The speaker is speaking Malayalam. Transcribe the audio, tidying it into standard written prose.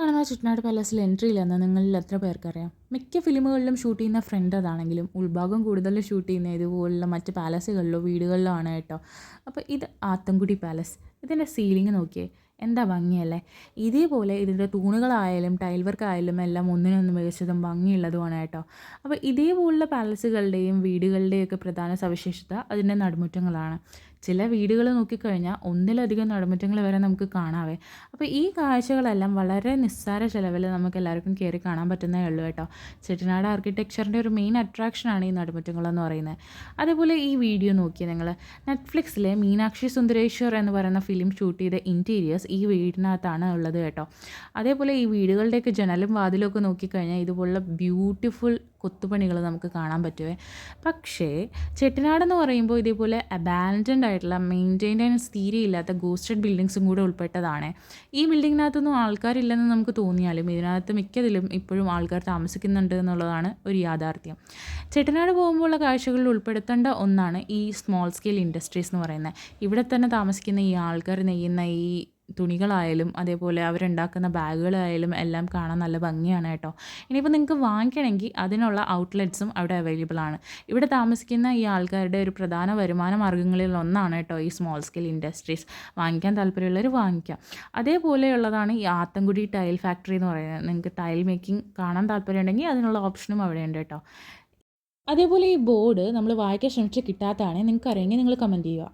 കാണുന്ന ചെട്ടിനാട് പാലസിൽ എൻട്രി ഇല്ലെന്ന് നിങ്ങളിൽ എത്ര പേർക്കറിയാം? മിക്ക ഫിലിമുകളിലും ഷൂട്ട് ചെയ്യുന്ന ഫ്രണ്ട് അതാണെങ്കിലും ഉൾഭാഗം കൂടുതലും ഷൂട്ട് ചെയ്യുന്ന ഇതുപോലുള്ള മറ്റ് പാലസുകളിലോ വീടുകളിലോ ആണ് കേട്ടോ. അപ്പോൾ ഇത് ആത്തൻകുടി പാലസ്. ഇതിൻ്റെ സീലിംഗ് നോക്കിയേ, എന്താ ഭംഗിയല്ലേ. ഇതേപോലെ ഇതിൻ്റെ തൂണുകളായാലും ടൈൽ വർക്കായാലും എല്ലാം ഒന്നിനൊന്ന് മികച്ചതും ഭംഗിയുള്ളതുമാണ് കേട്ടോ. അപ്പോൾ ഇതേപോലുള്ള പാലസുകളുടെയും വീടുകളുടെയൊക്കെ പ്രധാന സവിശേഷത അതിൻ്റെ നടുമുറ്റങ്ങളാണ്. ചില വീടുകൾ നോക്കിക്കഴിഞ്ഞാൽ ഒന്നിലധികം നടുമുറ്റങ്ങൾ വരെ നമുക്ക് കാണാവേ. അപ്പോൾ ഈ കാഴ്ചകളെല്ലാം വളരെ നിസ്സാര ചിലവിൽ നമുക്ക് എല്ലാവർക്കും കയറി കാണാൻ പറ്റുന്നേ ഉള്ളൂ കേട്ടോ. ചെട്ടിനാട് ആർക്കിടെക്ചറിൻ്റെ ഒരു മെയിൻ അട്രാക്ഷനാണ് ഈ നടുമുറ്റങ്ങളെന്ന് പറയുന്നത്. അതേപോലെ ഈ വീഡിയോ നോക്കിയാൽ നിങ്ങൾ നെറ്റ്ഫ്ലിക്സിലെ മീനാക്ഷി സുന്ദരേശ്വർ എന്ന് പറയുന്ന ഫിലിം ഷൂട്ട് ചെയ്ത ഇൻറ്റീരിയേഴ്സ് ഈ വീടിനകത്താണ് ഉള്ളത് കേട്ടോ. അതേപോലെ ഈ വീടുകളുടെയൊക്കെ ജനലും വാതിലും ഒക്കെ നോക്കിക്കഴിഞ്ഞാൽ ഇതുപോലുള്ള ബ്യൂട്ടിഫുൾ കൊത്തുപണികൾ നമുക്ക് കാണാൻ പറ്റുമേ. പക്ഷേ ചെട്ടിനാടെന്ന് പറയുമ്പോൾ ഇതേപോലെ അബാൻഡൻഡ് ആയിട്ടുള്ള മെയിൻറ്റെയിനൻസ് തീരെ ഇല്ലാത്ത ഗോസ്റ്റഡ് ബിൽഡിങ്സും കൂടെ ഉൾപ്പെട്ടതാണ്. ഈ ബിൽഡിങ്ങിനകത്തൊന്നും ആൾക്കാരില്ലെന്ന് നമുക്ക് തോന്നിയാലും ഇതിനകത്ത് മിക്കതിലും ഇപ്പോഴും ആൾക്കാർ താമസിക്കുന്നുണ്ട് എന്നുള്ളതാണ് ഒരു യാഥാർത്ഥ്യം. ചെട്ടിനാട് പോകുമ്പോഴുള്ള കാഴ്ചകളിൽ ഉൾപ്പെടുത്തേണ്ട ഒന്നാണ് ഈ സ്മോൾ സ്കെയിൽ ഇൻഡസ്ട്രീസ് എന്ന് പറയുന്നത്. ഇവിടെ തന്നെ താമസിക്കുന്ന ഈ ആൾക്കാർ നെയ്യുന്ന ഈ തുണികളായാലും അതേപോലെ അവരുണ്ടാക്കുന്ന ബാഗുകളായാലും എല്ലാം കാണാൻ നല്ല ഭംഗിയാണ് കേട്ടോ. ഇനിയിപ്പോൾ നിങ്ങൾക്ക് വാങ്ങിക്കണമെങ്കിൽ അതിനുള്ള ഔട്ട്ലെറ്റ്സും അവിടെ അവൈലബിൾ ആണ്. ഇവിടെ താമസിക്കുന്ന ഈ ആൾക്കാരുടെ ഒരു പ്രധാന വരുമാന മാർഗ്ഗങ്ങളിൽ ഒന്നാണ് കേട്ടോ ഈ സ്മോൾ സ്കെയിൽ ഇൻഡസ്ട്രീസ്. വാങ്ങിക്കാൻ താല്പര്യമുള്ളവർ വാങ്ങിക്കാം. അതേപോലെയുള്ളതാണ് ഈ ആത്തൻകുടി ടൈൽ ഫാക്ടറി എന്ന് പറയുന്നത്. നിങ്ങൾക്ക് ടൈൽ മേക്കിംഗ് കാണാൻ താല്പര്യമുണ്ടെങ്കിൽ അതിനുള്ള ഓപ്ഷനും അവിടെയുണ്ട് കേട്ടോ. അതേപോലെ ഈ ബോർഡ് നമ്മൾ വായിക്കാൻ ശ്രമിച്ച് കിട്ടാത്തതാണെങ്കിൽ നിങ്ങൾക്ക് അറിയെങ്കിൽ നിങ്ങൾ കമൻറ്റ് ചെയ്യുക.